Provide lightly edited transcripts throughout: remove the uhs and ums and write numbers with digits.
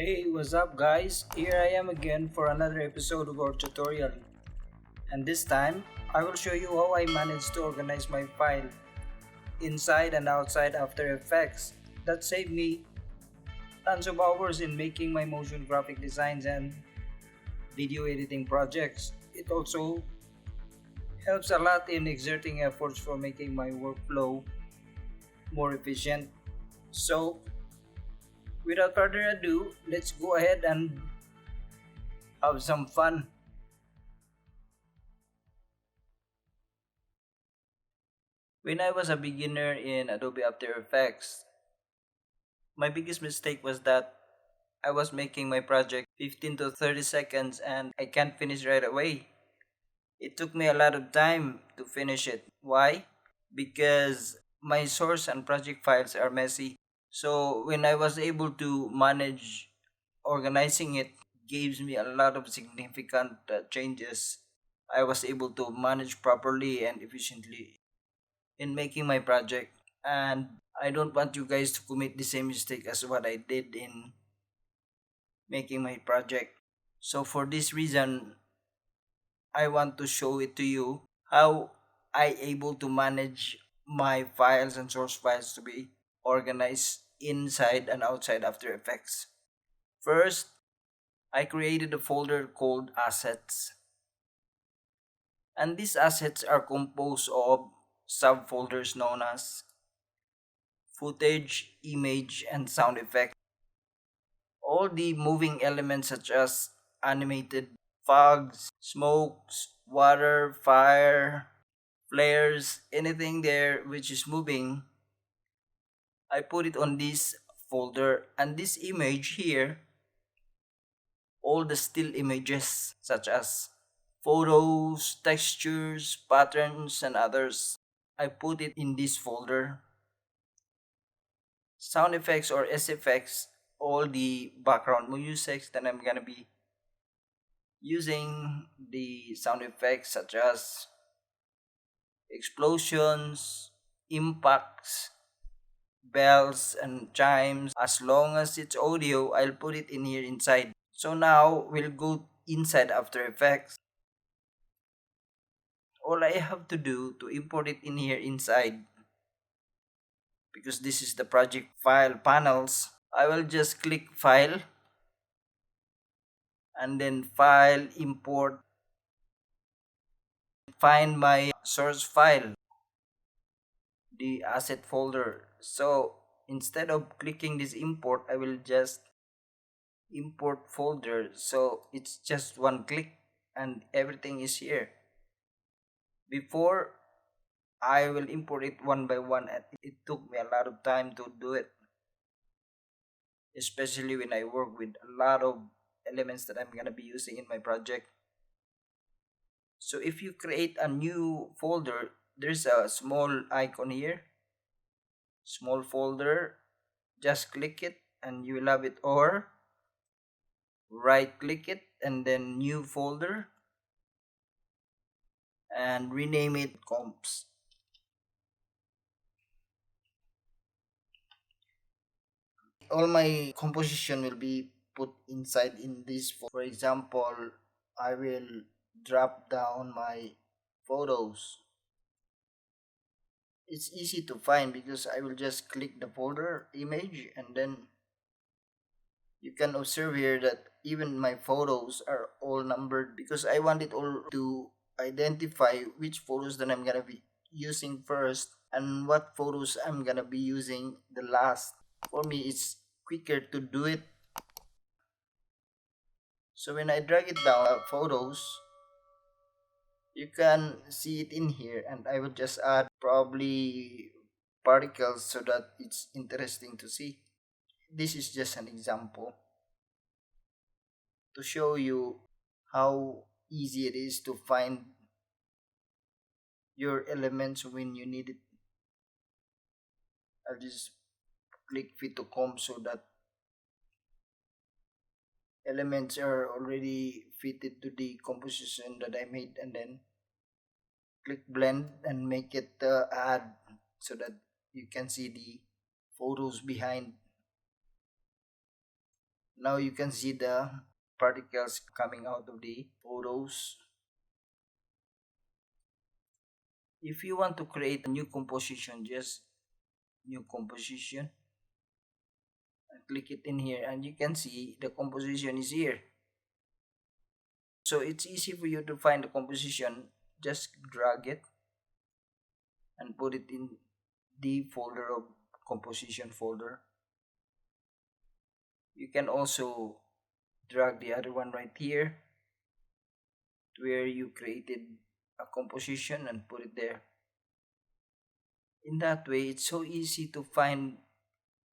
Hey, what's up guys? Here I am again for another episode of our tutorial. And this time, I will show you how I managed to organize my file inside and outside After Effects. That saved me tons of hours in making my motion graphic designs and video editing projects. It also helps a lot in exerting efforts for making my workflow more efficient. So, without further ado, let's go ahead and have some fun. When I was a beginner in Adobe After Effects, my biggest mistake was that I was making my project 15 to 30 seconds and I can't finish right away. It took me a lot of time to finish it. Why? Because my source and project files are messy. So when I was able to manage organizing it, gives me a lot of significant changes. I was able to manage properly and efficiently in making my project, and I don't want you guys to commit the same mistake as what I did in making my project. So for this reason, I want to show it to you how I able to manage my files and source files to be organized inside and outside After Effects. First, I created a folder called assets, and these assets are composed of subfolders known as footage, image, and sound effects. All the moving elements such as animated fogs, smokes, water, fire, flares, anything there which is moving, I put it on this folder. And this image here, all the still images such as photos, textures, patterns, and others, I put it in this folder. Sound effects or SFX, all the background music that I'm gonna be using, the sound effects such as explosions, impacts, bells, and chimes. As long as it's audio, I'll put it in here inside. So now we'll go inside After Effects. All I have to do to import it in here inside, because this is the project file panels, I will just click File and then File, Import, find my source file, the asset folder. So instead of clicking this import, I will just import folder. So it's just one click and everything is here. Before, I will import it one by one, and it took me a lot of time to do it, especially when I work with a lot of elements that I'm gonna be using in my project. So if you create a new folder, there's a small icon here, small folder. Just click it and you will have it, or right click it and then new folder and rename it comps. All my composition will be put inside in this folder. For example, I will drop down my photos. It's easy to find because I will just click the folder image, and then you can observe here that even my photos are all numbered because I want it all to identify which photos that I'm gonna be using first and what photos I'm gonna be using the last. For me, it's quicker to do it. So when I drag it down, photos, you can see it in here, and I will just add probably particles so that it's interesting to see. This is just an example to show you how easy it is to find your elements when you need it. I'll just click fit to comb so that elements are already fitted to the composition that I made, and then click blend and make it add so that you can see the photos behind. Now you can see the particles coming out of the photos. If you want to create a new composition, just new composition, and click it in here, and you can see the composition is here. So it's easy for you to find the composition. Just drag it and put it in the folder of composition folder. You can also drag the other one right here where you created a composition and put it there. In that way, it's so easy to find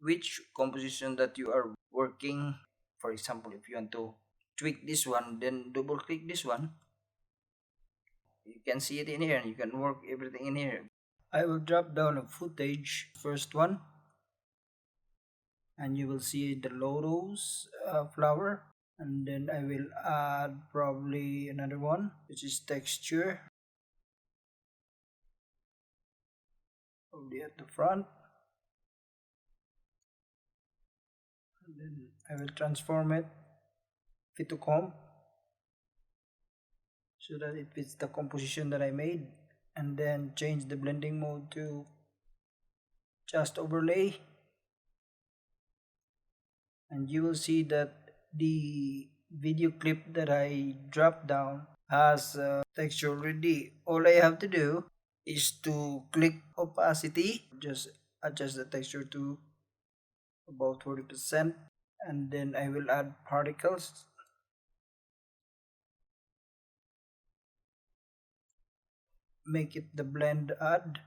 which composition that you are working. For example, if you want to tweak this one, then double click this one. You can see it in here. You can work everything in here. I will drop down a footage, first one, and you will see the lotus flower, and then I will add probably another one which is texture probably at the front, and then I will transform it fit to comp so that it fits the composition that I made, and then change the blending mode to just overlay, and you will see that the video clip that I dropped down has texture already. All I have to do is to click opacity, just adjust the texture to about 40%, and then I will add particles, make it the blend add,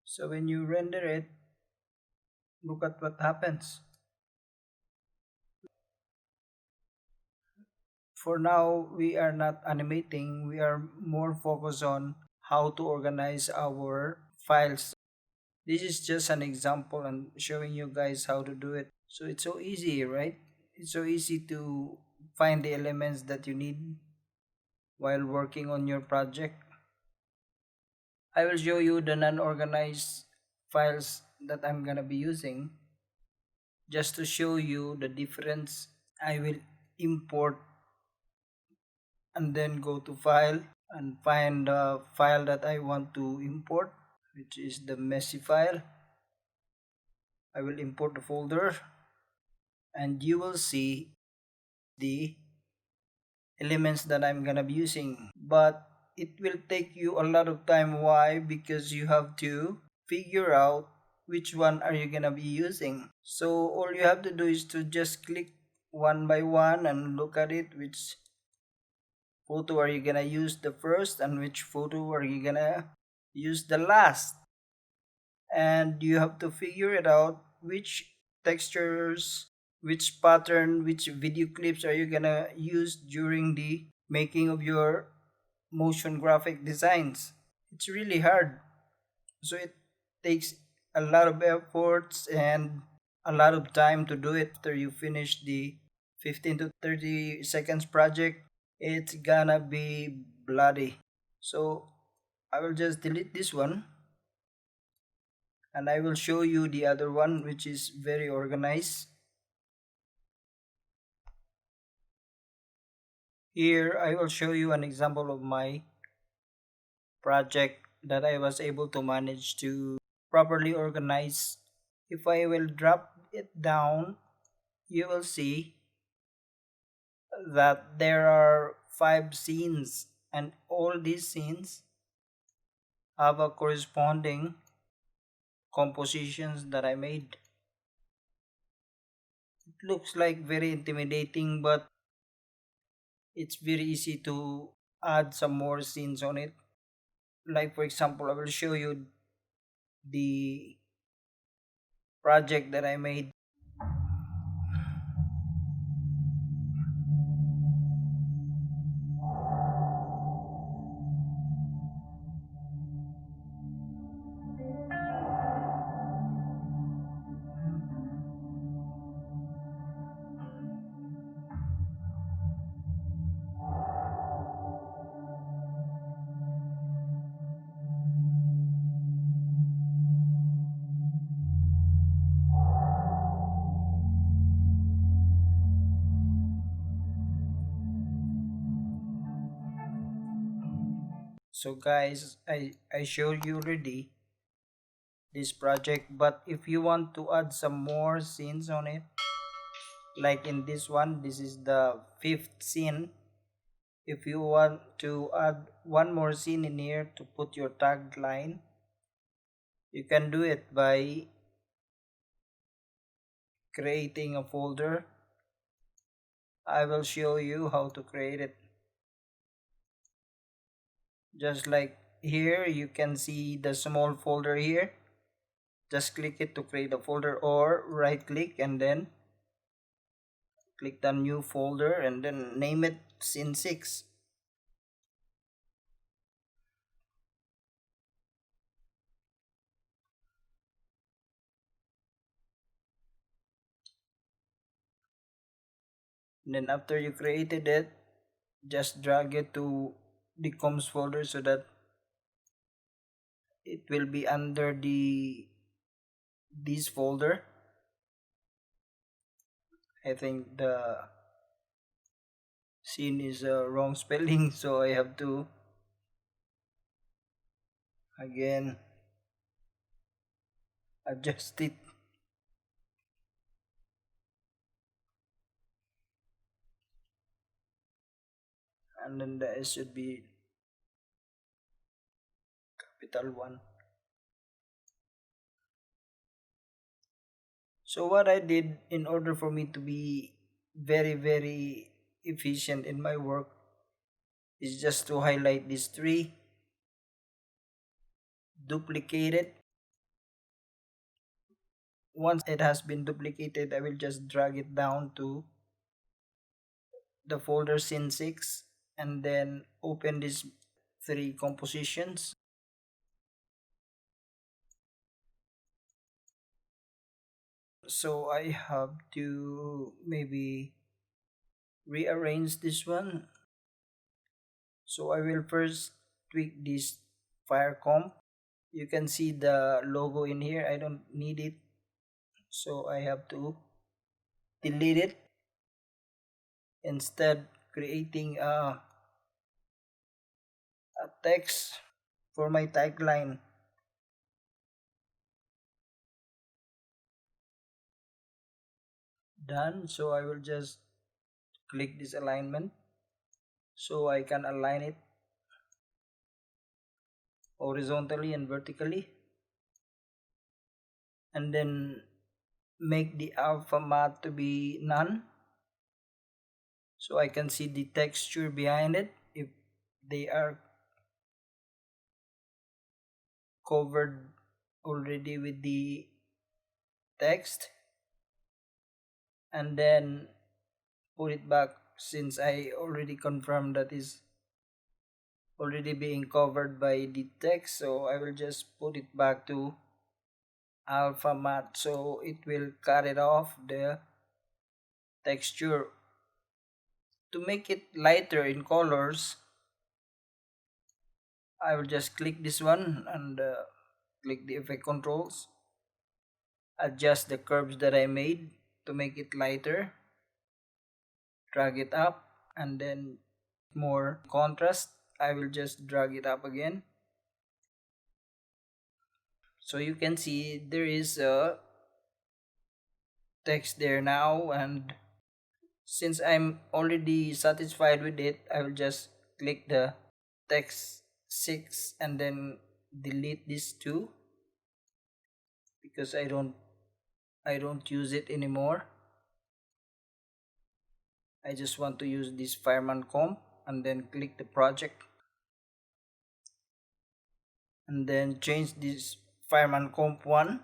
so when you render it, look at what happens. For now, we are not animating, we are more focused on how to organize our files. This is just an example and showing you guys how to do it. So it's so easy, right? It's so easy to find the elements that you need while working on your project. I will show you the non-organized files that I'm gonna be using. Just to show you the difference, I will import and then go to file and find the file that I want to import, which is the messy file. I will import the folder, and you will see the elements that I'm gonna be using, but it will take you a lot of time. Why? Because you have to figure out which one are you gonna be using. So all you have to do is to just click one by one and look at it, which photo are you gonna use the first and which photo are you gonna use the last, and you have to figure it out which textures, which pattern, which video clips are you gonna use during the making of your motion graphic designs. It's really hard, so it takes a lot of efforts and a lot of time to do it. After you finish the 15 to 30 seconds project, it's gonna be bloody. So I will just delete this one, and I will show you the other one which is very organized. Here I will show you an example of my project that I was able to manage to properly organize. If I will drop it down, you will see that there are 5 scenes, and all these scenes have a corresponding compositions that I made. It looks like very intimidating, but it's very easy to add some more scenes on it. Like for example, I will show you the project that I made. So guys, I showed you already this project, but if you want to add some more scenes on it, like in this one, this is the fifth scene. If you want to add one more scene in here to put your tagline, you can do it by creating a folder. I will show you how to create it. Just like here, you can see the small folder here. Just click it to create a folder, or right click and then click the new folder and then name it scene 6. And then after you created it, just drag it to the comms folder so that it will be under this folder. I think the scene is wrong spelling, so I have to again adjust it. And then the S should be capital 1. So what I did in order for me to be very efficient in my work is just to highlight these three, duplicate it. Once it has been duplicated, I will just drag it down to the folder scene 6 and then open these three compositions. So I have to maybe rearrange this one. So I will first tweak this fire comp. You can see the logo in here. I don't need it, so I have to delete it, instead creating a text for my tagline. Done. So I will just click this alignment so I can align it horizontally and vertically, and then make the alpha matte to be none so I can see the texture behind it if they are covered already with the text, and then put it back since I already confirmed that is already being covered by the text. So I will just put it back to alpha matte so it will cut it off the texture. To make it lighter in colors, I will just click this one and click the effect controls, adjust the curves that I made to make it lighter, drag it up, and then more contrast, I will just drag it up again. So you can see there is a text there now, and since I'm already satisfied with it, I will just click the text 6 and then delete this 2 because I don't use it anymore. I just want to use this fireman comp, and then click the project and then change this fireman comp 1,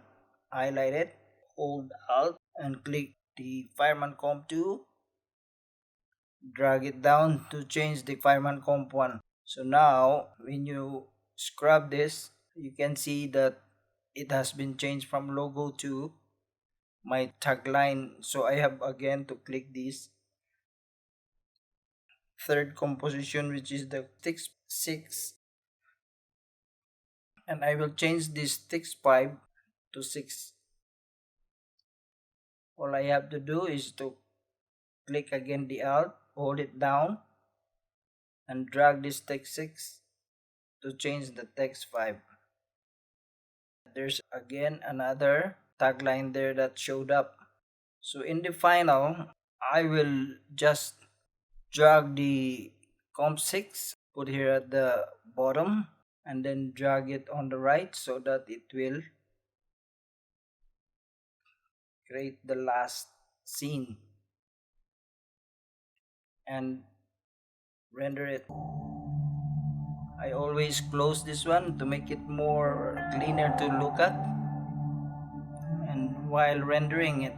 highlight it, hold alt and click the fireman comp 2, drag it down to change the fireman comp 1. So now when you scrub this, you can see that it has been changed from logo to my tagline. So I have again to click this third composition, which is the text 6, and I will change this text 5 to 6. All I have to do is to click again the alt, hold it down and drag this text 6 to change the text vibe. There's again another tagline there that showed up. So in the final, I will just drag the comp 6, put here at the bottom, and then drag it on the right so that it will create the last scene and render it. I always close this one to make it more cleaner to look at, and while rendering it.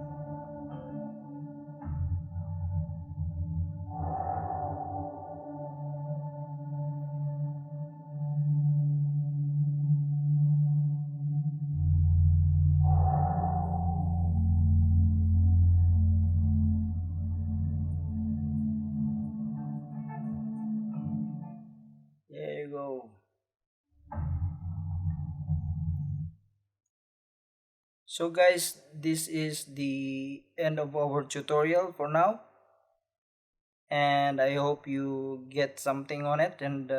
There you go. So guys, this is the end of our tutorial for now, and I hope you get something on it. And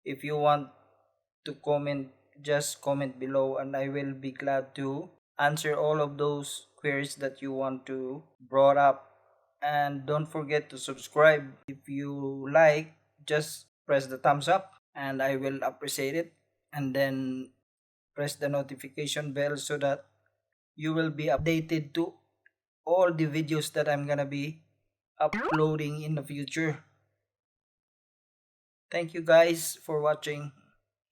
if you want to comment, just comment below, and I will be glad to answer all of those queries that you want to brought up. And don't forget to subscribe. If you like, just press the thumbs up and I will appreciate it, and then press the notification bell so that you will be updated to all the videos that I'm gonna be uploading in the future. Thank you guys for watching.